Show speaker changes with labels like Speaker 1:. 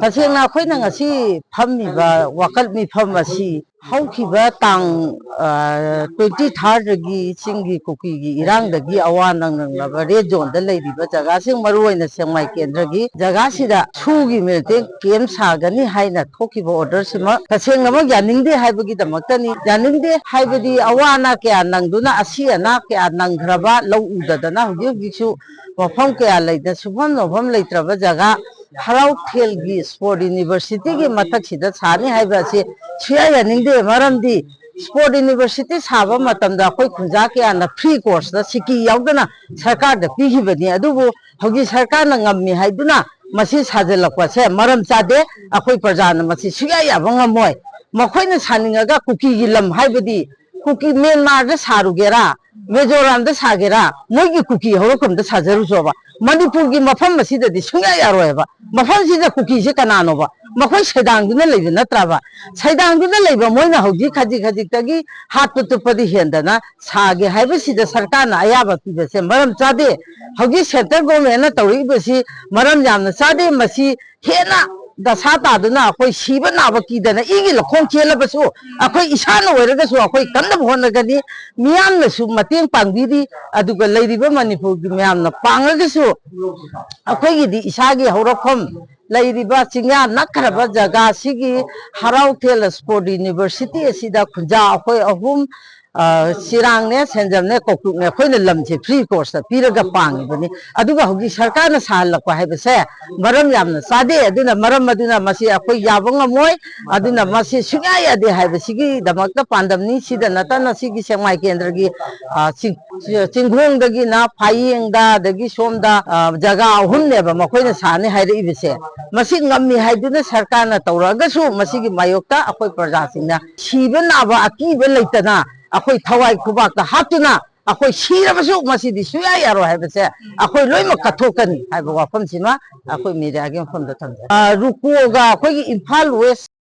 Speaker 1: तसेंना अखोइना ngasi fammiba wakal mifam asi haukiba tang 23 gi chingi kuki gi irang dagi awanang nang laba red zone da leidiba jaga sing maruoina sengmai kendra gi jaga sida sugi melte kem sagani haina thokiba order sima tasengna ma yaningde haibagi damaktani yaningde haibadi awana kya nangduna asi ana kya nanggraba lau udadana hugisu mafam kya leida subham nobham leitraba jaga harau khelgi sport university gi matak sida sani haiba se suya yaningde maramdi sport university saba matamda koi khunja kya na free course da siki yaudana sarkar da pigibani adubu hogi sarkar na ngammi haiduna masi sajelakwa se maram chade akoi praja na masi suya yabanga moi makhoina saningaga kuki gi lam haibadi kuki Myanmar da sarugera Mizoram da sagera moigi kuki horokom da sajaru soba Manipur gi mafam masida di suya yaroeba mafam sida kuki se kanano ba makhoi sedang duna leiba natraba sedang duna leiba moina hogi khaji khaji tagi hat putu padi hendana sage haiba sida sarkar na ayaba pibe se maram chade hogi center government na tawri besi maram jamna chade masi hena dasa taduna akoi siba naba kidana igi lakhong chelabasu akoi isana oiragasu akoi kanna bhonagani miyamna su mateng pangbidi aduga leiriba Manipur gi miyamna pangragasu akoi gi di isagi horokhom leiriba chingya nakraba jaga sigi harau tel sport university asida khunja akoi ahum Sirang ne Senjam ne Kokuk ne khoina lamche free course piraga pangi bani aduga hogi sarkar na sahalakwa haibase maram yamna sade aduna maram aduna masi akoi yabanga moi aduna masi sunya yade haibasigi damakta pandamni sida natana sigi sengmai kendra gi chingrong dagi na phayeng da dagi somda jaga ahun ne ba makhoina sane haire ibise masi ngammi haiduna sarkar na tawraga su masigi mayokta akoi praja singna siba naba akiba leitana akoi thawai khubak ta hatuna akoi sirabasu masidi suya yaro haibase akoi loima kathokani haiba wafam sima akoi media gi phone da tham ruko ga akoi Imphal West